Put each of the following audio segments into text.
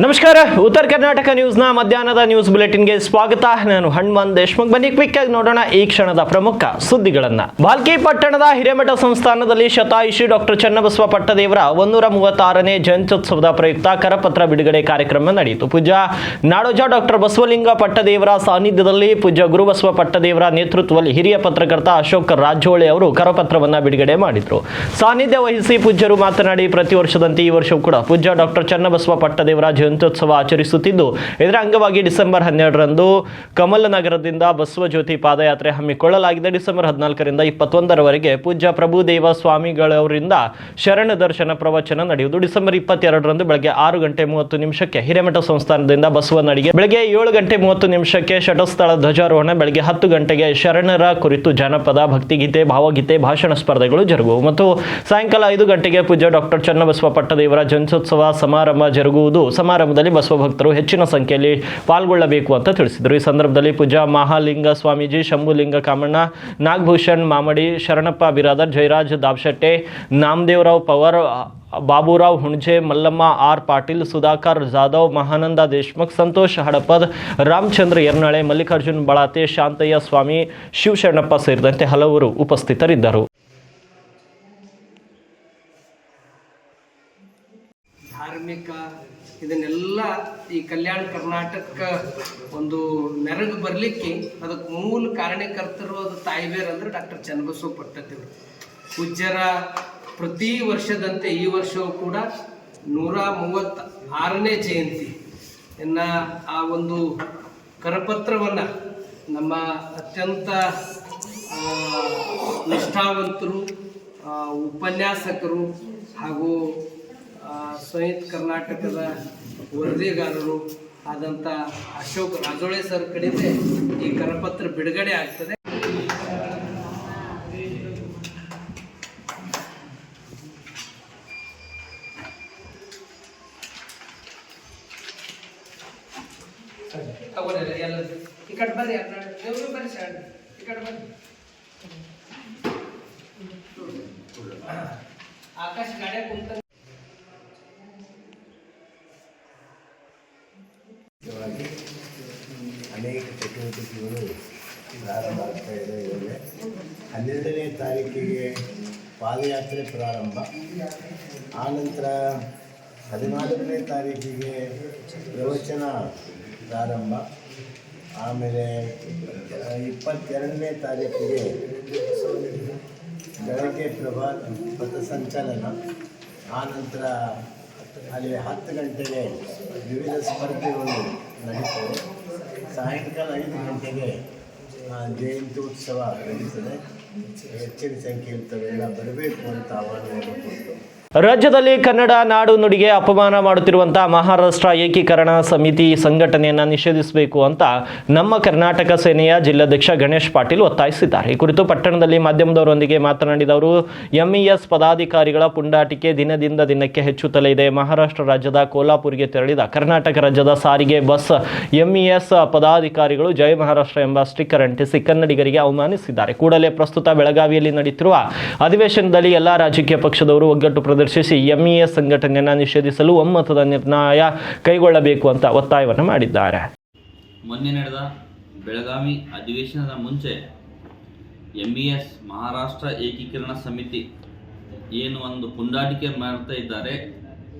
ನಮಸ್ಕಾರ. ಉತ್ತರ ಕರ್ನಾಟಕ ನ್ಯೂಸ್ನ ಮಧ್ಯಾಹ್ನದ ನ್ಯೂಸ್ ಬುಲೆಟಿನ್ಗೆ ಸ್ವಾಗತ. ನಾನು ಹನುಮಂತ್ ದೇಶಮುಖ್. ಬನ್ನಿ ಕ್ವಿಕ್ ಆಗಿ ನೋಡೋಣ ಈ ಕ್ಷಣದ ಪ್ರಮುಖ ಸುದ್ದಿಗಳನ್ನ. ಬಾಲ್ಕಿ ಪಟ್ಟಣದ ಹಿರೇಮಠ ಸಂಸ್ಥಾನದಲ್ಲಿ ಶತಾಯುಷಿ ಡಾಕ್ಟರ್ ಚನ್ನಬಸವ ಪಟ್ಟದೇವರ 136ನೇ ಜಯಂತ್ಯುತ್ಸವದ ಪ್ರಯುಕ್ತ ಕರಪತ್ರ ಬಿಡುಗಡೆ ಕಾರ್ಯಕ್ರಮ ನಡೆಯಿತು. ಪೂಜ್ಯ ನಾಡೋಜ ಡಾಕ್ಟರ್ ಬಸವಲಿಂಗ ಪಟ್ಟದೇವರ ಸಾನ್ನಿಧ್ಯದಲ್ಲಿ ಪೂಜ್ಯ ಗುರುಬಸವ ಪಟ್ಟದೇವರ ನೇತೃತ್ವದಲ್ಲಿ ಹಿರಿಯ ಪತ್ರಕರ್ತ ಅಶೋಕ್ ರಾಜೋಳೆ ಅವರು ಕರಪತ್ರವನ್ನ ಬಿಡುಗಡೆ ಮಾಡಿದ್ರು. ಸಾನ್ನಿಧ್ಯ ವಹಿಸಿ ಪೂಜ್ಯರು ಮಾತನಾಡಿ, ಪ್ರತಿ ವರ್ಷದಂತೆ ಈ ವರ್ಷವೂ ಕೂಡ ಪೂಜ್ಯ ಡಾಕ್ಟರ್ ಚನ್ನಬಸವ ಪಟ್ಟದೇವರ ಜಯಂತ್ಯೋತ್ಸವ ಆಚರಿಸುತ್ತಿದ್ದು, ಇದರ ಅಂಗವಾಗಿ ಡಿಸೆಂಬರ್ 12ರಂದು ಕಮಲ ನಗರದಿಂದ ಬಸವ ಜ್ಯೋತಿ ಪಾದಯಾತ್ರೆ ಹಮ್ಮಿಕೊಳ್ಳಲಾಗಿದೆ. ಡಿಸೆಂಬರ್ 14ರಿಂದ 21ರವರೆಗೆ ಪೂಜ್ಯ ಪ್ರಭುದೇವ ಸ್ವಾಮಿಗಳವರಿಂದ ಶರಣ ದರ್ಶನ ಪ್ರವಚನ ನಡೆಯುವುದು. ಡಿಸೆಂಬರ್ 22ರಂದು ಬೆಳಗ್ಗೆ 6:30 ಹಿರೇಮಠ ಸಂಸ್ಥಾನದಿಂದ ಬಸವನಡಿಗೆ, ಬೆಳಗ್ಗೆ 7:30 ಶಟಸ್ಥಳ ಧ್ವಜಾರೋಹಣ, ಬೆಳಗ್ಗೆ 10 ಗಂಟೆಗೆ ಶರಣರ ಕುರಿತು ಜನಪದ, ಭಕ್ತಿಗೀತೆ, ಭಾವಗೀತೆ, ಭಾಷಣ ಸ್ಪರ್ಧೆಗಳು ಜರುಗುವು ಮತ್ತು ಸಾಯಂಕಾಲ 5 ಗಂಟೆಗೆ ಪೂಜ್ಯ ಡಾಕ್ಟರ್ ಚನ್ನಬಸವ ಪಟ್ಟದೇವರ ಜಯಂತ್ಯೋತ್ಸವ ಸಮಾರಂಭ ಜರುಗುವುದು. ಸಮಾರಂಭದಲ್ಲಿ ಬಸವ ಭಕ್ತರು ಹೆಚ್ಚಿನ ಸಂಖ್ಯೆಯಲ್ಲಿ ಪಾಲ್ಗೊಳ್ಳಬೇಕು ಅಂತ ತಿಳಿಸಿದರು. ಈ ಸಂದರ್ಭದಲ್ಲಿ ಪೂಜ್ಯ ಮಹಾಲಿಂಗ ಸ್ವಾಮೀಜಿ, ಶಂಭುಲಿಂಗ ಕಾಮಣ್ಣ, ನಾಗಭೂಷಣ್ ಮಾಮಡಿ, ಶರಣಪ್ಪ ಬಿರಾದರ್, ಜಯರಾಜ್ ದಾಬಶೆಟ್ಟೆ, ನಾಮದೇವರಾವ್ ಪವರ್, ಬಾಬುರಾವ್ ಹುಣಜೆ, ಮಲ್ಲಮ್ಮ ಆರ್ ಪಾಟೀಲ್, ಸುಧಾಕರ್ ಜಾಧವ್, ಮಹಾನಂದ ದೇಶಮುಖ್, ಸಂತೋಷ್ ಹಡಪದ್, ರಾಮಚಂದ್ರ ಯರ್ನಾಳೆ, ಮಲ್ಲಿಕಾರ್ಜುನ್ ಬಳಾತೆ, ಶಾಂತಯ್ಯ ಸ್ವಾಮಿ, ಶಿವಶರಣಪ್ಪ ಸೇರಿದಂತೆ ಹಲವರು ಉಪಸ್ಥಿತರಿದ್ದರು. ಧಾರ್ಮಿಕ ಇದನ್ನೆಲ್ಲ ಈ ಕಲ್ಯಾಣ ಕರ್ನಾಟಕ ಒಂದು ಮೆರಗು ಬರಲಿಕ್ಕೆ ಅದಕ್ಕೆ ಮೂಲ ಕಾರಣಕರ್ತರು ಅದು ತಾಯಿಬೇರು ಅಂದರೆ ಡಾಕ್ಟರ್ ಚನ್ನಬಸವ ಪಟ್ಟದೇವರು. ಪೂಜ್ಯರ ಪ್ರತಿ ವರ್ಷದಂತೆ ಈ ವರ್ಷವೂ ಕೂಡ 136ನೇ ಜಯಂತಿ ಆ ಒಂದು ಕರಪತ್ರವನ್ನು ನಮ್ಮ ಅತ್ಯಂತ ನಿಷ್ಠಾವಂತರು, ಉಪನ್ಯಾಸಕರು ಹಾಗೂ ಸಂಯುಕ್ತ ಕರ್ನಾಟಕದ ವರದಿಗಾರರು ಆದಂಥ ಅಶೋಕ್ ರಾಜೋಳೆ ಸರ್ ಕಡೆಯಿಂದ ಈ ಕರಪತ್ರ ಬಿಡುಗಡೆ ಆಗ್ತದೆ. ಈ ಕಡೆ ಬರ್ರಿ, ಬರ್ರಿ ಸರ್, ಈ ಕಡೆ ಬರ್ರಿ. ಆಕಾಶ ಗಾಡಿಯ ಕುಂತ ಅನೇಕ ಚಟುವಟಿಕೆಗಳು ಪ್ರಾರಂಭ ಆಗ್ತಾ ಇದೆ. ಇವಾಗ 12ನೇ ತಾರೀಕಿಗೆ ಪಾದಯಾತ್ರೆ ಪ್ರಾರಂಭ, ಆನಂತರ 14ನೇ ತಾರೀಕಿಗೆ ಪ್ರವಚನ ಪ್ರಾರಂಭ, ಆಮೇಲೆ 22ನೇ ತಾರೀಕಿಗೆ ಬೆಳಗ್ಗೆ ಪಥಸಂಚಲನ, ಆನಂತರ ಅಲ್ಲಿ 10 ಗಂಟೆಗೆ ವಿವಿಧ ಸ್ಪರ್ಧೆಗಳು ನಡೀತವೆ. ಸಾಯಂಕಾಲ 5 ಗಂಟೆಗೆ ಜಯಂತ್ಯೋತ್ಸವ ನಡೀತದೆ. ಹೆಚ್ಚಿನ ಸಂಖ್ಯೆಯಲ್ಲಿ ತಾವೆಲ್ಲ ಬರಬೇಕು ಅಂತ ಆಹ್ವಾನವನ್ನು ಕೊಟ್ಟು, ರಾಜ್ಯದಲ್ಲಿ ಕನ್ನಡ ನಾಡು ನುಡಿಗೆ ಅಪಮಾನ ಮಾಡುತ್ತಿರುವಂತಹ ಮಹಾರಾಷ್ಟ್ರ ಏಕೀಕರಣ ಸಮಿತಿ ಸಂಘಟನೆಯನ್ನು ನಿಷೇಧಿಸಬೇಕು ಅಂತ ನಮ್ಮ ಕರ್ನಾಟಕ ಸೇನೆಯ ಜಿಲ್ಲಾಧ್ಯಕ್ಷ ಗಣೇಶ್ ಪಾಟೀಲ್ ಒತ್ತಾಯಿಸಿದ್ದಾರೆ. ಈ ಕುರಿತು ಪಟ್ಟಣದಲ್ಲಿ ಮಾಧ್ಯಮದವರೊಂದಿಗೆ ಮಾತನಾಡಿದ ಅವರು, ಎಂಇಎಸ್ ಪದಾಧಿಕಾರಿಗಳ ಪುಂಡಾಟಿಕೆ ದಿನದಿಂದ ದಿನಕ್ಕೆ ಹೆಚ್ಚುತ್ತಲೇ ಇದೆ. ಮಹಾರಾಷ್ಟ್ರ ರಾಜ್ಯದ ಕೋಲ್ಹಾಪುರ್ಗೆ ತೆರಳಿದ ಕರ್ನಾಟಕ ರಾಜ್ಯದ ಸಾರಿಗೆ ಬಸ್ ಎಂಇಎಸ್ ಪದಾಧಿಕಾರಿಗಳು ಜೈ ಮಹಾರಾಷ್ಟ್ರ ಎಂಬ ಸ್ಟಿಕ್ಕರ್ ಅಂಟಿಸಿ ಕನ್ನಡಿಗರಿಗೆ ಅವಮಾನಿಸಿದ್ದಾರೆ. ಕೂಡಲೇ ಪ್ರಸ್ತುತ ಬೆಳಗಾವಿಯಲ್ಲಿ ನಡೆಯುತ್ತಿರುವ ಅಧಿವೇಶನದಲ್ಲಿ ಎಲ್ಲಾ ರಾಜಕೀಯ ಪಕ್ಷದವರು ಒಗ್ಗಟ್ಟು ಪ್ರದರ್ಶಿಸಿ ಎಂಇಎಸ್ ಸಂಘಟನೆಯನ್ನು ನಿಷೇಧಿಸಲು ಒಮ್ಮತದ ನಿರ್ಣಯ ಕೈಗೊಳ್ಳಬೇಕು ಅಂತ ಒತ್ತಾಯವನ್ನು ಮಾಡಿದ್ದಾರೆ. ಮೊನ್ನೆ ನಡೆದ ಬೆಳಗಾವಿ ಅಧಿವೇಶನದ ಮುಂಚೆ ಎಂಇಎಸ್ ಮಹಾರಾಷ್ಟ್ರ ಏಕೀಕರಣ ಸಮಿತಿ ಏನು ಒಂದು ಪುಂಡಾಟಿಕೆ ಮಾಡ್ತಾ ಇದ್ದಾರೆ,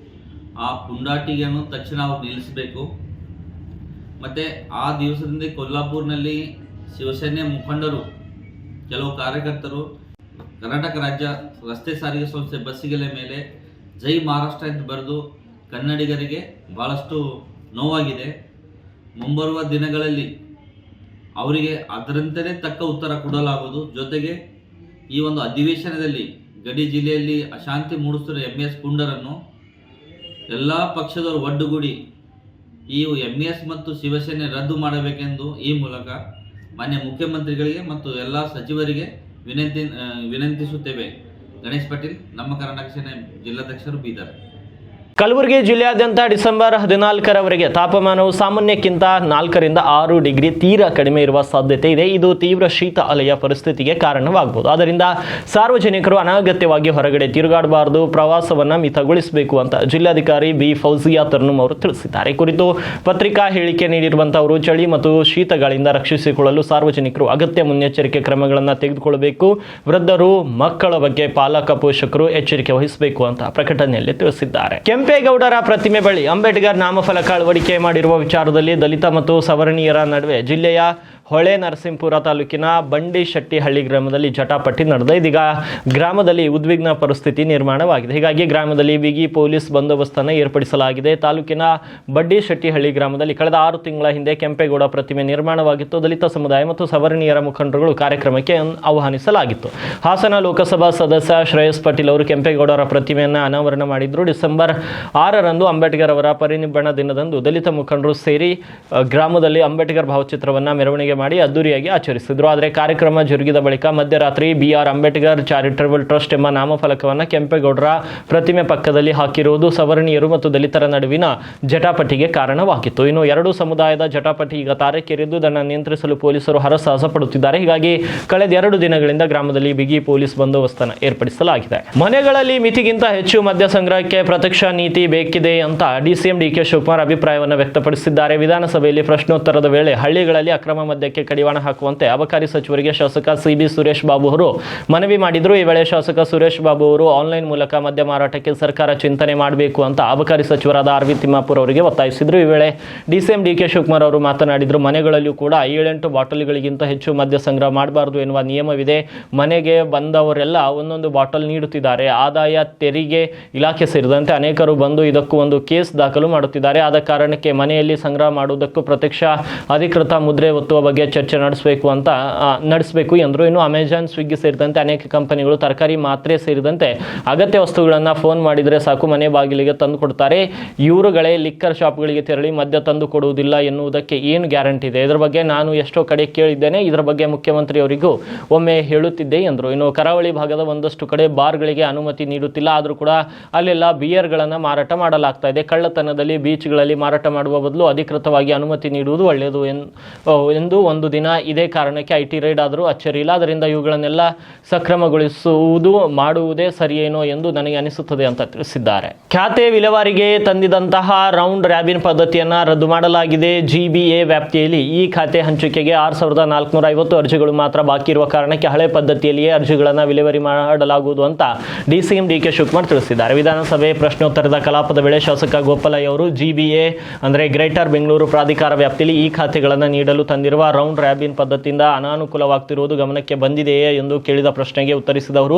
ಆ ಪುಂಡಾಟಿಕೆಯನ್ನು ತಕ್ಷಣ ಅವರು ನಿಲ್ಲಿಸಬೇಕು. ಮತ್ತು ಆ ದಿವಸದಿಂದ ಕೊಲ್ಹಾಪುರ್ನಲ್ಲಿ ಶಿವಸೇನೆ ಮುಖಂಡರು, ಕೆಲವು ಕಾರ್ಯಕರ್ತರು ಕರ್ನಾಟಕ ರಾಜ್ಯ ರಸ್ತೆ ಸಾರಿಗೆ ಸಂಸ್ಥೆ ಬಸ್ಸಿಗಳ ಮೇಲೆ ಜೈ ಮಹಾರಾಷ್ಟ್ರ ಎಂದು ಬರೆದು ಕನ್ನಡಿಗರಿಗೆ ಭಾಳಷ್ಟು ನೋವಾಗಿದೆ. ಮುಂಬರುವ ದಿನಗಳಲ್ಲಿ ಅವರಿಗೆ ಅದರಂತೆಯೇ ತಕ್ಕ ಉತ್ತರ ಕೊಡಲಾಗುವುದು. ಜೊತೆಗೆ ಈ ಒಂದು ಅಧಿವೇಶನದಲ್ಲಿ ಗಡಿ ಜಿಲ್ಲೆಯಲ್ಲಿ ಅಶಾಂತಿ ಮೂಡಿಸುತ್ತಿರುವ ಎಂಇಎಸ್ ಪುಂಡರನ್ನು ಎಲ್ಲ ಪಕ್ಷದವರು ಒಡ್ಡುಗೂಡಿ ಈ ಎಂಇಎಸ್ ಮತ್ತು ಶಿವಸೇನೆ ರದ್ದು ಮಾಡಬೇಕೆಂದು ಈ ಮೂಲಕ ಮಾನ್ಯ ಮುಖ್ಯಮಂತ್ರಿಗಳಿಗೆ ಮತ್ತು ಎಲ್ಲ ಸಚಿವರಿಗೆ ವಿನಂತಿಸುತ್ತೇವೆ. ಗಣೇಶ್ ಪಾಟೀಲ್, ನಮ್ಮ ಕರ್ನಾಟಕ ಸೇನೆ ಜಿಲ್ಲಾಧ್ಯಕ್ಷರು, ಬೀದರ್. ಕಲಬುರಗಿ ಜಿಲ್ಲೆಯಾದ್ಯಂತ ಡಿಸೆಂಬರ್ 14ರವರೆಗೆ ತಾಪಮಾನವು ಸಾಮಾನ್ಯಕ್ಕಿಂತ 4 ರಿಂದ 6 ಡಿಗ್ರಿ ತೀರಾ ಕಡಿಮೆ ಇರುವ ಸಾಧ್ಯತೆ ಇದೆ. ಇದು ತೀವ್ರ ಶೀತ ಅಲೆಯ ಪರಿಸ್ಥಿತಿಗೆ ಕಾರಣವಾಗಬಹುದು. ಆದ್ದರಿಂದ ಸಾರ್ವಜನಿಕರು ಅನಗತ್ಯವಾಗಿ ಹೊರಗಡೆ ತಿರುಗಾಡಬಾರದು, ಪ್ರವಾಸವನ್ನ ಮಿತಗೊಳಿಸಬೇಕು ಅಂತ ಜಿಲ್ಲಾಧಿಕಾರಿ ಬಿ ಫೌಜಿಯಾ ತರ್ನುಮ್ ಅವರು ತಿಳಿಸಿದ್ದಾರೆ. ಈ ಕುರಿತು ಪತ್ರಿಕಾ ಹೇಳಿಕೆ ನೀಡಿರುವಂತವರು ಚಳಿ ಮತ್ತು ಶೀತಗಳಿಂದ ರಕ್ಷಿಸಿಕೊಳ್ಳಲು ಸಾರ್ವಜನಿಕರು ಅಗತ್ಯ ಮುನ್ನೆಚ್ಚರಿಕೆ ಕ್ರಮಗಳನ್ನು ತೆಗೆದುಕೊಳ್ಳಬೇಕು. ವೃದ್ಧರು, ಮಕ್ಕಳ ಬಗ್ಗೆ ಪಾಲಕ ಪೋಷಕರು ಎಚ್ಚರಿಕೆ ವಹಿಸಬೇಕು ಅಂತ ಪ್ರಕಟಣೆಯಲ್ಲಿ ತಿಳಿಸಿದ್ದಾರೆ. ಕೆಂಪೇಗೌಡರ ಪ್ರತಿಮೆ ಬಳಿ ಅಂಬೇಡ್ಕರ್ ನಾಮಫಲಕ ಅಳವಡಿಕೆ ಮಾಡಿರುವ ವಿಚಾರದಲ್ಲಿ ದಲಿತ ಮತ್ತು ಸವರ್ಣೀಯರ ನಡುವೆ ಜಿಲ್ಲೆಯ ಹೊಳೆ ನರಸೀಪುರ ತಾಲೂಕಿನ ಬಂಡಿಶೆಟ್ಟಿಹಳ್ಳಿ ಗ್ರಾಮದಲ್ಲಿ ಜಟಾಪಟಿ ನಡೆದ. ಇದೀಗ ಗ್ರಾಮದಲ್ಲಿ ಉದ್ವಿಗ್ನ ಪರಿಸ್ಥಿತಿ ನಿರ್ಮಾಣವಾಗಿದೆ. ಹೀಗಾಗಿ ಗ್ರಾಮದಲ್ಲಿ ಬಿಗಿ ಪೊಲೀಸ್ ಬಂದೋಬಸ್ತನ್ನು ಏರ್ಪಡಿಸಲಾಗಿದೆ. ತಾಲೂಕಿನ ಬಂಡಿಶೆಟ್ಟಿಹಳ್ಳಿ ಗ್ರಾಮದಲ್ಲಿ ಕಳೆದ 6 ತಿಂಗಳ ಹಿಂದೆ ಕೆಂಪೇಗೌಡ ಪ್ರತಿಮೆ ನಿರ್ಮಾಣವಾಗಿತ್ತು. ದಲಿತ ಸಮುದಾಯ ಮತ್ತು ಸವರ್ಣೀಯರ ಮುಖಂಡರುಗಳು ಕಾರ್ಯಕ್ರಮಕ್ಕೆ ಆಹ್ವಾನಿಸಲಾಗಿತ್ತು. ಹಾಸನ ಲೋಕಸಭಾ ಸದಸ್ಯ ಶ್ರೇಯಸ್ ಪಾಟೀಲ್ ಅವರು ಕೆಂಪೇಗೌಡರ ಪ್ರತಿಮೆಯನ್ನು ಅನಾವರಣ ಮಾಡಿದ್ರು. ಡಿಸೆಂಬರ್ 6ರಂದು ಅಂಬೇಡ್ಕರ್ ಅವರ ಪರಿನಿಬ್ಬಣ ದಿನದಂದು ದಲಿತ ಮುಖಂಡರು ಸೇರಿ ಗ್ರಾಮದಲ್ಲಿ ಅಂಬೇಡ್ಕರ್ ಭಾವಚಿತ್ರವನ್ನು ಮೆರವಣಿಗೆ ಮಾಡಿ ಅದ್ದೂರಿಯಾಗಿ ಆಚರಿಸಿದ್ರು. ಆದರೆ ಕಾರ್ಯಕ್ರಮ ಜರುಗಿದ ಬಳಿಕ ಮಧ್ಯರಾತ್ರಿ BR ಅಂಬೇಡ್ಕರ್ ಚಾರಿಟಬಲ್ ಟ್ರಸ್ಟ್ ಎಂಬ ನಾಮಫಲಕವನ್ನು ಕೆಂಪೇಗೌಡರ ಪ್ರತಿಮೆ ಪಕ್ಕದಲ್ಲಿ ಹಾಕಿರುವುದು ಸವರ್ಣೀಯರು ಮತ್ತು ದಲಿತರ ನಡುವಿನ ಜಟಾಪಟಿಗೆ ಕಾರಣವಾಗಿತ್ತು. ಇನ್ನು ಎರಡೂ ಸಮುದಾಯದ ಜಟಾಪಟಿ ಈಗ ತಾರಕೇರಿದ್ದು ಇದನ್ನು ನಿಯಂತ್ರಿಸಲು ಪೊಲೀಸರು ಹರಸಾಹಸ ಪಡುತ್ತಿದ್ದಾರೆ. ಹೀಗಾಗಿ ಕಳೆದ 2 ದಿನಗಳಿಂದ ಗ್ರಾಮದಲ್ಲಿ ಬಿಗಿ ಪೊಲೀಸ್ ಬಂದೋಬಸ್ತನ್ನು ಏರ್ಪಡಿಸಲಾಗಿದೆ. ಮನೆಗಳಲ್ಲಿ ಮಿತಿಗಿಂತ ಹೆಚ್ಚು ಮದ್ಯ ಸಂಗ್ರಹಕ್ಕೆ ಪ್ರತ್ಯಕ್ಷ ನೀತಿ ಬೇಕಿದೆ ಅಂತ DCM DK ಶಿವಕುಮಾರ್ ಅಭಿಪ್ರಾಯವನ್ನು ವ್ಯಕ್ತಪಡಿಸಿದ್ದಾರೆ. ವಿಧಾನಸಭೆಯಲ್ಲಿ ಪ್ರಶ್ನೋತ್ತರದ ವೇಳೆ ಹಳ್ಳಿಗಳಲ್ಲಿ ಅಕ್ರಮ ಮದ್ಯಕ್ಕೆ ಕಡಿವಾಣ ಹಾಕುವಂತೆ ಅಬಕಾರಿ ಸಚಿವರಿಗೆ ಶಾಸಕ CB ಸುರೇಶ್ ಬಾಬು ಅವರು ಮನವಿ ಮಾಡಿದ್ರು. ಈ ವೇಳೆ ಶಾಸಕ ಸುರೇಶ್ ಬಾಬು ಅವರು ಆನ್ಲೈನ್ ಮೂಲಕ ಮದ್ಯ ಮಾರಾಟಕ್ಕೆ ಸರ್ಕಾರ ಚಿಂತನೆ ಮಾಡಬೇಕು ಅಂತ ಅಬಕಾರಿ ಸಚಿವರಾದ RV ತಿಮ್ಮಾಪುರ್ ಅವರಿಗೆ ಒತ್ತಾಯಿಸಿದ್ರು. ಈ ವೇಳೆ DCM DK ಶಿವಕುಮಾರ್ ಅವರು ಮಾತನಾಡಿದ್ರು. ಮನೆಗಳಲ್ಲಿಯೂ ಕೂಡ 7-8 ಬಾಟಲ್ಗಳಿಗಿಂತ ಹೆಚ್ಚು ಮದ್ಯ ಸಂಗ್ರಹ ಮಾಡಬಾರದು ಎನ್ನುವ ನಿಯಮವಿದೆ. ಮನೆಗೆ ಬಂದವರೆಲ್ಲ ಒಂದೊಂದು ಬಾಟಲ್ ನೀಡುತ್ತಿದ್ದಾರೆ. ಆದಾಯ ತೆರಿಗೆ ಇಲಾಖೆ ಸೇರಿದಂತೆ ಅನೇಕರು ಬಂದು ಇದಕ್ಕೂ ಒಂದು ಕೇಸ್ ದಾಖಲು ಮಾಡುತ್ತಿದ್ದಾರೆ. ಆದ ಕಾರಣಕ್ಕೆ ಮನೆಯಲ್ಲಿ ಸಂಗ್ರಹ ಮಾಡುವುದಕ್ಕೂ ಪ್ರತ್ಯಕ್ಷ ಅಧಿಕೃತ ಮುದ್ರೆ ಒತ್ತುವ ಬಗ್ಗೆ ಚರ್ಚೆ ನಡೆಸಬೇಕು ಎಂದರು. ಇನ್ನು ಅಮೆಜಾನ್, ಸ್ವಿಗ್ಗಿ ಸೇರಿದಂತೆ ಅನೇಕ ಕಂಪನಿಗಳು ತರಕಾರಿ, ಮಾತ್ರೆ ಸೇರಿದಂತೆ ಅಗತ್ಯ ವಸ್ತುಗಳನ್ನು ಫೋನ್ ಮಾಡಿದರೆ ಸಾಕು ಮನೆ ಬಾಗಿಲಿಗೆ ತಂದು ಕೊಡ್ತಾರೆ. ಇವರುಗಳೇ ಲಿಕ್ಕರ್ ಶಾಪ್ಗಳಿಗೆ ತೆರಳಿ ಮದ್ಯ ತಂದು ಕೊಡುವುದಿಲ್ಲ ಎನ್ನುವುದಕ್ಕೆ ಏನು ಗ್ಯಾರಂಟಿ ಇದೆ? ಇದರ ಬಗ್ಗೆ ನಾನು ಎಷ್ಟೋ ಕಡೆ ಕೇಳಿದ್ದೇನೆ. ಇದರ ಬಗ್ಗೆ ಮುಖ್ಯಮಂತ್ರಿಯವರಿಗೂ ಒಮ್ಮೆ ಹೇಳುತ್ತಿದ್ದೆ ಎಂದರು. ಇನ್ನು ಕರಾವಳಿ ಭಾಗದ ಒಂದಷ್ಟು ಕಡೆ ಬಾರ್ಗಳಿಗೆ ಅನುಮತಿ ನೀಡುತ್ತಿಲ್ಲ. ಆದರೂ ಕೂಡ ಅಲ್ಲೆಲ್ಲ ಬಿಯರ್ಗಳನ್ನು ಮಾರಾಟ ಮಾಡಲಾಗ್ತಾ ಇದೆ. ಕಳ್ಳತನದಲ್ಲಿ ಬೀಚ್ಗಳಲ್ಲಿ ಮಾರಾಟ ಮಾಡುವ ಬದಲು ಅಧಿಕೃತವಾಗಿ ಅನುಮತಿ ನೀಡುವುದು ಒಳ್ಳೆಯದು ಎಂದು ಒಂದು ದಿನ ಇದೇ ಕಾರಣಕ್ಕೆ IT ರೈಡ್ ಆದರೂ ಅಚ್ಚರಿ ಇಲ್ಲ. ಅದರಿಂದ ಇವುಗಳನ್ನೆಲ್ಲ ಸಕ್ರಮಗೊಳಿಸುವುದು ಮಾಡುವುದೇ ಸರಿಯೇನೋ ಎಂದು ನನಗೆ ಅನಿಸುತ್ತದೆ ಅಂತ ತಿಳಿಸಿದ್ದಾರೆ. ಖಾತೆ ವಿಲೇವಾರಿಗೆ ತಂದಿದಂತಹ ರೌಂಡ್ ರ್ಯಾಬಿನ್ ಪದ್ಧತಿಯನ್ನು ರದ್ದು ಮಾಡಲಾಗಿದೆ. GBA ವ್ಯಾಪ್ತಿಯಲ್ಲಿ ಈ ಖಾತೆ ಹಂಚಿಕೆಗೆ 6450 ಅರ್ಜಿಗಳು ಮಾತ್ರ ಬಾಕಿ ಇರುವ ಕಾರಣಕ್ಕೆ ಹಳೆ ಪದ್ಧತಿಯಲ್ಲಿಯೇ ಅರ್ಜಿಗಳನ್ನು ವಿಲೇವಾರಿ ಮಾಡಲಾಗುವುದು ಅಂತ DCM DK ಶಿವಕುಮಾರ್ ತಿಳಿಸಿದ್ದಾರೆ. ವಿಧಾನಸಭೆ ಪ್ರಶ್ನೋತ್ತರದ ಕಲಾಪದ ವೇಳೆ ಶಾಸಕ ಗೋಪಾಲಯ್ಯ ಅವರು GBA ಅಂದರೆ ಗ್ರೇಟರ್ ಬೆಂಗಳೂರು ಪ್ರಾಧಿಕಾರ ವ್ಯಾಪ್ತಿಯಲ್ಲಿ ಈ ಖಾತೆಗಳನ್ನು ನೀಡಲು ತಂದಿರುವ ರೌಂಡ್ ರ್ಯಾಬಿನ್ ಪದ್ಧತಿಯಿಂದ ಅನಾನುಕೂಲವಾಗ್ತಿರುವುದು ಗಮನಕ್ಕೆ ಬಂದಿದೆಯೇ ಎಂದು ಕೇಳಿದ ಪ್ರಶ್ನೆಗೆ ಉತ್ತರಿಸಿದವರು,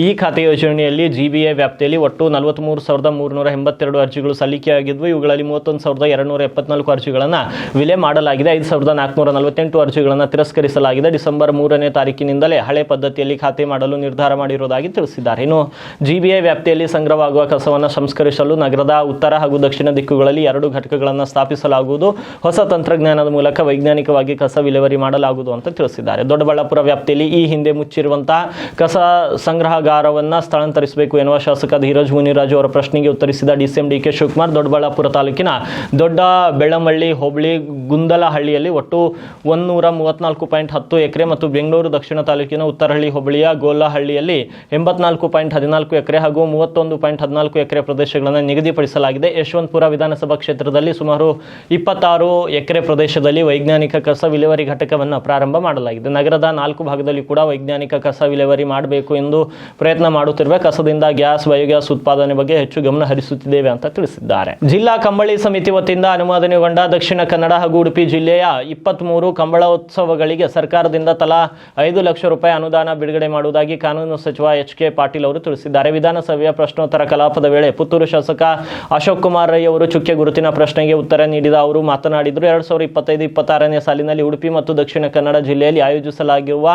ಈ ಖಾತೆ ಯೋಜನೆಯಲ್ಲಿ GBA ವ್ಯಾಪ್ತಿಯಲ್ಲಿ ಒಟ್ಟು 43,382 ಅರ್ಜಿಗಳು ಸಲ್ಲಿಕೆಯಾಗಿದ್ವು. ಇವುಗಳಲ್ಲಿ 31,274 ಅರ್ಜಿಗಳನ್ನು ವಿಲೆ ಮಾಡಲಾಗಿದೆ. 5,448 ಅರ್ಜಿಗಳನ್ನು ತಿರಸ್ಕರಿಸಲಾಗಿದೆ. ಡಿಸೆಂಬರ್ 3ನೇ ತಾರೀಕಿನಿಂದಲೇ ಹಳೆ ಪದ್ಧತಿಯಲ್ಲಿ ಖಾತೆ ಮಾಡಲು ನಿರ್ಧಾರ ಮಾಡಿರುವುದಾಗಿ ತಿಳಿಸಿದ್ದಾರೆ. ಇನ್ನು GBA ವ್ಯಾಪ್ತಿಯಲ್ಲಿ ಸಂಗ್ರಹವಾಗುವ ಕಸವನ್ನು ಸಂಸ್ಕರಿಸಲು ನಗರದ ಉತ್ತರ ಹಾಗೂ ದಕ್ಷಿಣ ದಿಕ್ಕುಗಳಲ್ಲಿ 2 ಘಟಕಗಳನ್ನು ಸ್ಥಾಪಿಸಲಾಗುವುದು. ಹೊಸ ತಂತ್ರಜ್ಞಾನದ ಮೂಲಕ ವೈಜ್ಞಾನಿಕವಾಗಿ ಕಸ ವಿಲೇವಾರಿ ಮಾಡಲಾಗುವುದು ಅಂತ ತಿಳಿಸಿದ್ದಾರೆ. ದೊಡ್ಡಬಳ್ಳಾಪುರ ವ್ಯಾಪ್ತಿಯಲ್ಲಿ ಈ ಹಿಂದೆ ಮುಚ್ಚಿರುವಂತಹ ಕಸ ಸಂಗ್ರಹಗಾರವನ್ನು ಸ್ಥಳಾಂತರಿಸಬೇಕು ಎನ್ನುವ ಶಾಸಕ ಧೀರಜ್ ಮುನಿರಾಜು ಅವರ ಪ್ರಶ್ನೆಗೆ ಉತ್ತರಿಸಿದ DCM DK ಶಿವಕುಮಾರ್, ದೊಡ್ಡಬಳ್ಳಾಪುರ ತಾಲೂಕಿನ ದೊಡ್ಡ ಬೆಳ್ಳಮಳ್ಳಿ ಹೋಬಳಿ ಗುಂದಲಹಳ್ಳಿಯಲ್ಲಿ ಒಟ್ಟು 134.10 ಎಕರೆ ಮತ್ತು ಬೆಂಗಳೂರು ದಕ್ಷಿಣ ತಾಲೂಕಿನ ಉತ್ತರಹಳ್ಳಿ ಹೋಬಳಿಯ ಗೋಲಹಳ್ಳಿಯಲ್ಲಿ 84.14 ಎಕರೆ ಹಾಗೂ 31.14 ಎಕರೆ ಪ್ರದೇಶಗಳನ್ನು ನಿಗದಿಪಡಿಸಲಾಗಿದೆ. ಯಶವಂತಪುರ ವಿಧಾನಸಭಾ ಕ್ಷೇತ್ರದಲ್ಲಿ ಸುಮಾರು 26 ಎಕರೆ ಪ್ರದೇಶದಲ್ಲಿ ವೈಜ್ಞಾನಿಕ ಕಸ ವಿಲೇವಾರಿ ಘಟಕವನ್ನು ಪ್ರಾರಂಭ ಮಾಡಲಾಗಿದೆ. ನಗರದ 4 ಭಾಗದಲ್ಲಿ ಕೂಡ ವೈಜ್ಞಾನಿಕ ಕಸ ವಿಲೇವಾರಿ ಮಾಡಬೇಕು ಎಂದು ಪ್ರಯತ್ನ ಮಾಡುತ್ತಿರುವ ಕಸದಿಂದ ಗ್ಯಾಸ್, ಬಯೋಗ್ಯಾಸ್ ಉತ್ಪಾದನೆ ಬಗ್ಗೆ ಹೆಚ್ಚು ಗಮನ ಹರಿಸುತ್ತಿದ್ದೇವೆ ಅಂತ ತಿಳಿಸಿದ್ದಾರೆ. ಜಿಲ್ಲಾ ಕಂಬಳಿ ಸಮಿತಿ ವತಿಯಿಂದ ಅನುಮೋದನೆಗೊಂಡ ದಕ್ಷಿಣ ಕನ್ನಡ ಹಾಗೂ ಉಡುಪಿ ಜಿಲ್ಲೆಯ 23 ಕಂಬಳೋತ್ಸವಗಳಿಗೆ ಸರ್ಕಾರದಿಂದ ತಲಾ 5 ಲಕ್ಷ ರೂಪಾಯಿ ಅನುದಾನ ಬಿಡುಗಡೆ ಮಾಡುವುದಾಗಿ ಕಾನೂನು ಸಚಿವ HK ಪಾಟೀಲ್ ಅವರು ತಿಳಿಸಿದ್ದಾರೆ. ವಿಧಾನಸಭೆಯ ಪ್ರಶ್ನೋತ್ತರ ಕಲಾಪದ ವೇಳೆ ಪುತ್ತೂರು ಶಾಸಕ ಅಶೋಕ್ ಕುಮಾರ್ ರೈ ಅವರು ಚುಕ್ಕೆ ಗುರುತಿನ ಪ್ರಶ್ನೆಗೆ ಉತ್ತರ ನೀಡಿದ ಅವರು ಮಾತನಾಡಿದರು. 2025-26ನೇ ಸಾಲಿನಲ್ಲಿ ಉಡುಪಿ ಮತ್ತು ದಕ್ಷಿಣ ಕನ್ನಡ ಜಿಲ್ಲೆಯಲ್ಲಿ ಆಯೋಜಿಸಲಾಗಿರುವ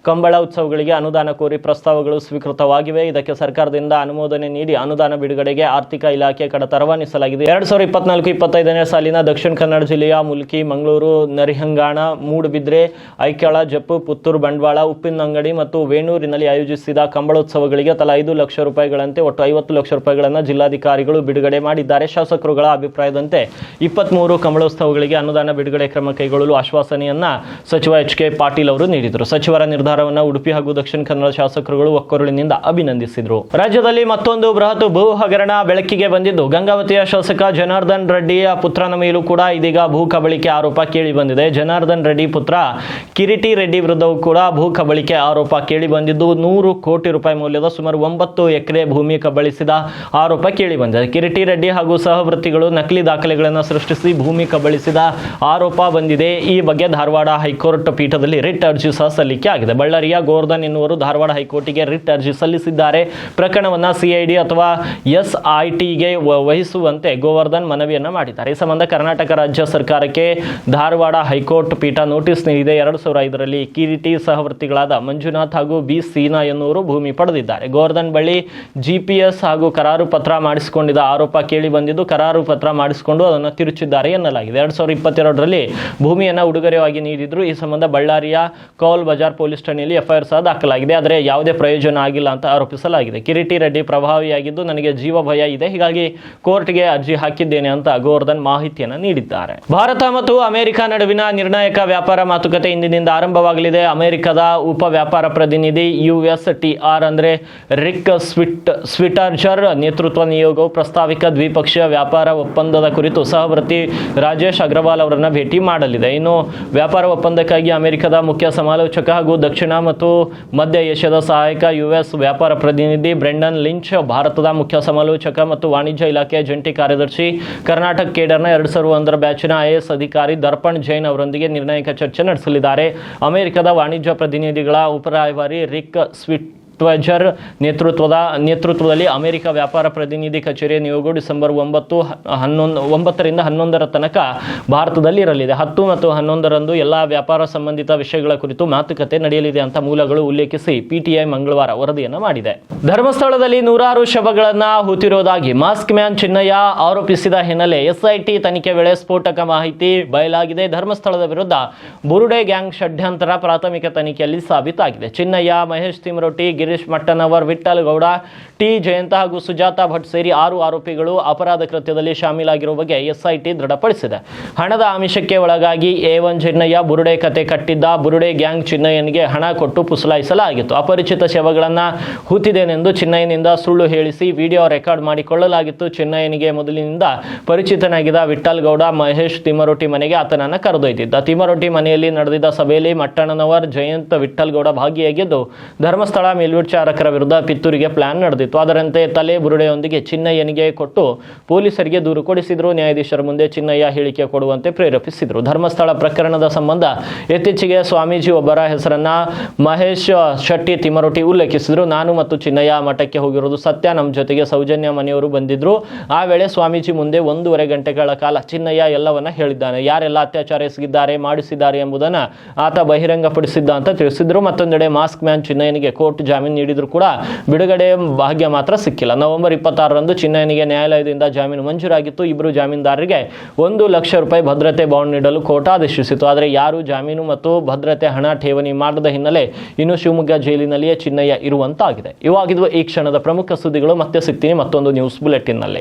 ಕಂಬಳ ಉತ್ಸವಗಳಿಗೆ ಅನುದಾನ ಕೋರಿ ಪ್ರಸ್ತಾವಗಳು ಸ್ವೀಕೃತವಾಗಿವೆ. ಇದಕ್ಕೆ ಸರ್ಕಾರದಿಂದ ಅನುಮೋದನೆ ನೀಡಿ ಅನುದಾನ ಬಿಡುಗಡೆಗೆ ಆರ್ಥಿಕ ಇಲಾಖೆ ಕಡತ ರವಾನಿಸಲಾಗಿದೆ. 2024-25ನೇ ಸಾಲಿನ ದಕ್ಷಿಣ ಕನ್ನಡ ಜಿಲ್ಲೆಯ ಮುಲ್ಕಿ, ಮಂಗಳೂರು, ನರಿಹಂಗಾಣ, ಮೂಡುಬಿದ್ರೆ, ಐಕ್ಯಳ, ಜಪ್ಪು, ಪುತ್ತೂರು, ಬಂಟ್ವಾಳ, ಉಪ್ಪಿನಂಗಡಿ ಮತ್ತು ವೇಣೂರಿನಲ್ಲಿ ಆಯೋಜಿಸಿದ ಕಂಬಳೋತ್ಸವಗಳಿಗೆ ತಲಾ 5 ಲಕ್ಷ ರೂಪಾಯಿಗಳಂತೆ ಒಟ್ಟು 50 ಲಕ್ಷ ರೂಪಾಯಿಗಳನ್ನು ಜಿಲ್ಲಾಧಿಕಾರಿಗಳು ಬಿಡುಗಡೆ ಮಾಡಿದ್ದಾರೆ. ಶಾಸಕರುಗಳ ಅಭಿಪ್ರಾಯದಂತೆ 23 ಕಂಬಳೋತ್ಸವಗಳಿಗೆ ಅನುದಾನ ಬಿಡುಗಡೆ ಕ್ರಮ ಕೈಗೊಳ್ಳಲು ಆಶ್ವಾಸನೆಯನ್ನ ಸಚಿವ ಎಚ್.ಕೆ. ಪಾಟೀಲ್ ಅವರು ನೀಡಿದರು. ಸಚಿವರ ನಿರ್ಧಾರವನ್ನು ಉಡುಪಿ ಹಾಗೂ ದಕ್ಷಿಣ ಕನ್ನಡ ಶಾಸಕರುಗಳು ಒಕ್ಕೊರಳಿನಿಂದ ಅಭಿನಂದಿಸಿದರು. ರಾಜ್ಯದಲ್ಲಿ ಮತ್ತೊಂದು ಬೃಹತ್ ಭೂ ಹಗರಣ ಬೆಳಕಿಗೆ ಬಂದಿದ್ದು, ಗಂಗಾವತಿಯ ಶಾಸಕ ಜನಾರ್ದನ್ ರೆಡ್ಡಿಯ ಪುತ್ರನ ಮೇಲೂ ಕೂಡ ಇದೀಗ ಭೂ ಕಬಳಿಕೆ ಆರೋಪ ಕೇಳಿ ಬಂದಿದೆ. ಜನಾರ್ದನ್ ರೆಡ್ಡಿ ಪುತ್ರ ಕಿರೀಟಿ ರೆಡ್ಡಿ ವಿರುದ್ಧವೂ ಕೂಡ ಭೂ ಕಬಳಿಕೆ ಆರೋಪ ಕೇಳಿ ಬಂದಿದ್ದು, 100 ಕೋಟಿ ರೂಪಾಯಿ ಮೌಲ್ಯದ ಸುಮಾರು 9 ಎಕರೆ ಭೂಮಿ ಕಬಳಿಸಿದ ಆರೋಪ ಕೇಳಿ ಬಂದಿದೆ. ಕಿರೀಟಿ ರೆಡ್ಡಿ ಹಾಗೂ ಸಹವರ್ತಿಗಳು ನಕಲಿ ದಾಖಲೆಗಳನ್ನು ಸೃಷ್ಟಿಸಿ ಭೂಮಿ ಕಬಳಿಸಿದ ಆರೋಪ ಬಂದಿದೆ. ಈ ಬಗ್ಗೆ ಧಾರವಾಡ ಹೈಕೋರ್ಟ್ ಪೀಠದಲ್ಲಿ ರಿಟ್ ಅರ್ಜಿ ಸಹ ಸಲ್ಲಿಕೆ ಆಗಿದೆ. ಬಳ್ಳಾರಿಯ ಗೋವರ್ಧನ್ ಎನ್ನುವರು ಧಾರವಾಡ ಹೈಕೋರ್ಟ್ಗೆ ರಿಟ್ ಅರ್ಜಿ ಸಲ್ಲಿಸಿದ್ದಾರೆ. ಪ್ರಕರಣವನ್ನು ಸಿಐಡಿ ಅಥವಾ ಎಸ್ಐಟಿಗೆ ವಹಿಸುವಂತೆ ಗೋವರ್ಧನ್ ಮನವಿಯನ್ನ ಮಾಡಿದ್ದಾರೆ. ಈ ಸಂಬಂಧ ಕರ್ನಾಟಕ ರಾಜ್ಯ ಸರ್ಕಾರಕ್ಕೆ ಧಾರವಾಡ ಹೈಕೋರ್ಟ್ ಪೀಠ ನೋಟಿಸ್ ನೀಡಿದೆ. 2005ರಲ್ಲಿ ಕಿರೀಟಿ ಸಹವರ್ತಿಗಳಾದ ಮಂಜುನಾಥ್ ಹಾಗೂ ಬಿ ಸೀನಾ ಎನ್ನುವರು ಭೂಮಿ ಪಡೆದಿದ್ದಾರೆ. ಗೋವರ್ಧನ್ ಬಳಿ ಜಿಪಿಎಸ್ ಹಾಗೂ ಕರಾರು ಪತ್ರ ಮಾಡಿಸಿಕೊಂಡಿದ್ದ ಆರೋಪ ಕೇಳಿ ಬಂದಿದ್ದು, ಕರಾರು ಪತ್ರ ಮಾಡಿಸಿಕೊಂಡು ಅದನ್ನು ತಿರುಚಿದ್ದಾರೆ ಎನ್ನಲಾಗಿದೆ. 2022ರಲ್ಲಿ ಭೂಮಿಯನ್ನು ಉಡುಗೊರೆಯಾಗಿ ನೀಡಿದ್ರು. ಈ ಸಂಬಂಧ ಬಳ್ಳಾರಿಯ ಕೌಲ್ ಬಜಾರ್ ಪೊಲೀಸ್ ಠಾಣೆಯಲ್ಲಿ ಎಫ್ಐಆರ್ ಸಹ ದಾಖಲಾಗಿದೆ. ಆದರೆ ಯಾವುದೇ ಪ್ರಯೋಜನ ಆಗಿಲ್ಲ ಅಂತ ಆರೋಪಿಸಲಾಗಿದೆ. ಕಿರೀಟಿ ರೆಡ್ಡಿ ಪ್ರಭಾವಿಯಾಗಿದ್ದು, ನನಗೆ ಜೀವ ಭಯ ಇದೆ, ಹೀಗಾಗಿ ಕೋರ್ಟ್ಗೆ ಅರ್ಜಿ ಹಾಕಿದ್ದೇನೆ ಅಂತ ಗೋವರ್ಧನ್ ಮಾಹಿತಿಯನ್ನು ನೀಡಿದ್ದಾರೆ. ಭಾರತ ಮತ್ತು ಅಮೆರಿಕ ನಡುವಿನ ನಿರ್ಣಾಯಕ ವ್ಯಾಪಾರ ಮಾತುಕತೆ ಇಂದಿನಿಂದ ಆರಂಭವಾಗಲಿದೆ. ಅಮೆರಿಕದ ಉಪ ವ್ಯಾಪಾರ ಪ್ರತಿನಿಧಿ USTR ಅಂದ್ರೆ ರಿಕ್ ಸ್ವಿಟರ್ಜರ್ ನೇತೃತ್ವ ನಿಯೋಗವು ಪ್ರಸ್ತಾವಿಕ ದ್ವಿಪಕ್ಷೀಯ ವ್ಯಾಪಾರ ಒಪ್ಪಂದದ ಕುರಿತು ಸಹವರ್ತಿ ರಾಜೇಶ್ ಅಗ್ರವಾಲ್ ಅವರನ್ನು ಭೇಟಿ ಮಾಡಲಿದೆ. ಇನ್ನು ವ್ಯಾಪಾರ ಒಪ್ಪಂದಕ್ಕಾಗಿ ಅಮೆರಿಕದ ಮುಖ್ಯ ಸಮಾಲೋಚಕ ಹಾಗೂ ದಕ್ಷಿಣ ಮತ್ತು ಮಧ್ಯ ಏಷ್ಯಾದ ಸಹಾಯಕ US ವ್ಯಾಪಾರ ಪ್ರತಿನಿಧಿ ಬ್ರೆಂಡನ್ ಲಿಂಚ್, ಭಾರತದ ಮುಖ್ಯ ಸಮಾಲೋಚಕ ಮತ್ತು ವಾಣಿಜ್ಯ ಇಲಾಖೆಯ ಜಂಟಿ ಕಾರ್ಯದರ್ಶಿ, ಕರ್ನಾಟಕ ಕೇಡರ್ನ 2001 ಬ್ಯಾಚಿನ IAS ಅಧಿಕಾರಿ ದರ್ಪಣ್ ಜೈನ್ ಅವರೊಂದಿಗೆ ನಿರ್ಣಾಯಕ ಚರ್ಚೆ ನಡೆಸಲಿದ್ದಾರೆ. ಅಮೆರಿಕದ ವಾಣಿಜ್ಯ ಪ್ರತಿನಿಧಿಗಳ ಉಪರಾಯಭಾರಿ ರಿಕ್ ಸ್ವಿಟ್ಜರ್ ನೇತೃತ್ವದಲ್ಲಿ ಅಮೆರಿಕ ವ್ಯಾಪಾರ ಪ್ರತಿನಿಧಿ ಕಚೇರಿಯ ನಿಯೋಗವು ಡಿಸೆಂಬರ್ 9ರಿಂದ 11ರ ತನಕ ಭಾರತದಲ್ಲಿ ಇರಲಿದೆ. 10 ಮತ್ತು 11ರಂದು ಎಲ್ಲ ವ್ಯಾಪಾರ ಸಂಬಂಧಿತ ವಿಷಯಗಳ ಕುರಿತು ಮಾತುಕತೆ ನಡೆಯಲಿದೆ ಅಂತ ಮೂಲಗಳು ಉಲ್ಲೇಖಿಸಿ PTI ಮಂಗಳವಾರ ವರದಿಯನ್ನು ಮಾಡಿದೆ. ಧರ್ಮಸ್ಥಳದಲ್ಲಿ ನೂರಾರು ಶವಗಳನ್ನು ಹೂತಿರುವುದಾಗಿ ಮಾಸ್ಕ್ ಮ್ಯಾನ್ ಚಿನ್ನಯ್ಯ ಆರೋಪಿಸಿದ ಹಿನ್ನೆಲೆ SIT ತನಿಖೆ ವೇಳೆ ಸ್ಫೋಟಕ ಮಾಹಿತಿ ಬಯಲಾಗಿದೆ. ಧರ್ಮಸ್ಥಳದ ವಿರುದ್ಧ ಬುರುಡೆ ಗ್ಯಾಂಗ್ ಷಡ್ಯಂತರ ಪ್ರಾಥಮಿಕ ತನಿಖೆಯಲ್ಲಿ ಸಾಬೀತಾಗಿದೆ. ಚಿನ್ನಯ್ಯ, ಮಹೇಶ್ ತಿಮರೋಟಿ, ಗಿರೀಶ್ ಮಟ್ಟನವರ್, ವಿಠ್ಠಲ್ ಗೌಡ, ಟಿ ಜಯಂತ ಹಾಗೂ ಸುಜಾತಾ ಭಟ್ ಸೇರಿ 6 ಆರೋಪಿಗಳು ಅಪರಾಧ ಕೃತ್ಯದಲ್ಲಿ ಶಾಮೀಲಾಗಿರುವ ಬಗ್ಗೆ SIT ದೃಢಪಡಿಸಿದೆ. ಹಣದ ಆಮಿಷಕ್ಕೆ ಒಳಗಾಗಿ A1 ಚಿನ್ನಯ್ಯ ಬುರುಡೆ ಕತೆ ಕಟ್ಟಿದ್ದ. ಬುರುಡೆ ಗ್ಯಾಂಗ್ ಚಿನ್ನಯ್ಯನಿಗೆ ಹಣ ಕೊಟ್ಟು ಪುಸಲಾಯಿಸಲಾಗಿತ್ತು. ಅಪರಿಚಿತ ಶವಗಳನ್ನು ಹೂತಿದ್ದೇನೆಂದು ಚಿನ್ನಯ್ಯನಿಂದ ಸುಳ್ಳು ಹೇಳಿಸಿ ವಿಡಿಯೋ ರೆಕಾರ್ಡ್ ಮಾಡಿಕೊಳ್ಳಲಾಗಿತ್ತು. ಚಿನ್ನಯ್ಯನಿಗೆ ಮೊದಲಿನಿಂದ ಪರಿಚಿತನಾಗಿದ್ದ ವಿಠ್ಠಲ್ ಗೌಡ ಮಹೇಶ್ ತಿಮರೋಟಿ ಮನೆಗೆ ಆತನನ್ನು ಕರೆದೊಯ್ದಿದ್ದ. ತಿಮರೋಟಿ ಮನೆಯಲ್ಲಿ ನಡೆದಿದ್ದ ಸಭೆಯಲ್ಲಿ ಮಟ್ಟಣ್ಣನವರ್, ಜಯಂತ್, ವಿಠ್ಠಲ್ ಗೌಡ ಭಾಗಿಯಾಗಿದ್ದು, ಧರ್ಮಸ್ಥಳ ಮೇಲ್ವಿಚಾರಕರ ವಿರುದ್ಧ ಪಿತ್ತೂರಿಗೆ ಪ್ಲಾನ್ ನಡೆದಿತ್ತು. ಅದರಂತೆ ತಲೆ ಬುರುಡೆಯೊಂದಿಗೆ ಚಿನ್ನಯ್ಯನಿಗೆ ಕೊಟ್ಟು ಪೊಲೀಸರಿಗೆ ದೂರು ಕೊಡಿಸಿದ್ರು. ನ್ಯಾಯಾಧೀಶರ ಮುಂದೆ ಚಿನ್ನಯ್ಯ ಹೇಳಿಕೆ ಕೊಡುವಂತೆ ಪ್ರೇರೇಪಿಸಿದ್ರು. ಧರ್ಮಸ್ಥಳ ಪ್ರಕರಣದ ಸಂಬಂಧ ಇತ್ತೀಚೆಗೆ ಸ್ವಾಮೀಜಿ ಒಬ್ಬರ ಹೆಸರನ್ನ ಮಹೇಶ್ ಶೆಟ್ಟಿ ತಿಮರೋಟಿ ಉಲ್ಲೇಖಿಸಿದ್ರು. ನಾನು ಮತ್ತು ಚಿನ್ನಯ್ಯ ಮಠಕ್ಕೆ ಹೋಗಿರೋದು ಸತ್ಯ, ನಮ್ಮ ಜೊತೆಗೆ ಸೌಜನ್ಯ ಮನೆಯವರು ಬಂದಿದ್ರು. ಆ ವೇಳೆ ಸ್ವಾಮೀಜಿ ಮುಂದೆ 1.5 ಗಂಟೆಗಳ ಕಾಲ ಚಿನ್ನಯ್ಯ ಎಲ್ಲವನ್ನ ಹೇಳಿದ್ದಾನೆ. ಯಾರೆಲ್ಲ ಅತ್ಯಾಚಾರ ಎಸಗಿದ್ದಾರೆ, ಮಾಡಿಸಿದ್ದಾರೆ ಎಂಬುದನ್ನು ಆತ ಬಹಿರಂಗಪಡಿಸಿದ್ದ ಅಂತ ತಿಳಿಸಿದ್ರು. ಮತ್ತೊಂದೆಡೆ ಮಾಸ್ಕ್ ಮ್ಯಾನ್ ಚಿನ್ನಯ್ಯನಿಗೆ ಕೋರ್ಟ್ ಜಾಮೀನು ನೀಡಿದ್ರು ಕೂಡ ಬಿಡುಗಡೆ ಭಾಗ್ಯ ಮಾತ್ರ ಸಿಕ್ಕಿಲ್ಲ. ನವೆಂಬರ್ 26ರಂದು ಚಿನ್ನಯ್ಯನಿಗೆ ನ್ಯಾಯಾಲಯದಿಂದ ಜಾಮೀನು ಮಂಜೂರಾಗಿತ್ತು. ಇಬ್ಬರು ಜಾಮೀನುದಾರರಿಗೆ 1 ಲಕ್ಷ ರೂಪಾಯಿ ಭದ್ರತೆ ಬಾಂಡ್ ನೀಡಲು ಕೋರ್ಟ್ ಆದೇಶಿಸಿತು. ಆದರೆ ಯಾರು ಜಾಮೀನು ಮತ್ತು ಭದ್ರತೆ ಹಣ ಠೇವಣಿ ಮಾಡದ ಹಿನ್ನೆಲೆ ಇನ್ನು ಶಿವಮೊಗ್ಗ ಜೈಲಿನಲ್ಲಿಯೇ ಚಿನ್ನಯ್ಯ ಇರುವಂತಾಗಿದೆ. ಇವಾಗಿರುವ ಈ ಕ್ಷಣದ ಪ್ರಮುಖ ಸುದ್ದಿಗಳು. ಮತ್ತೆ ಸಿಗ್ತೀನಿ ಮತ್ತೊಂದು ನ್ಯೂಸ್ ಬುಲೆಟಿನ್ನಲ್ಲಿ.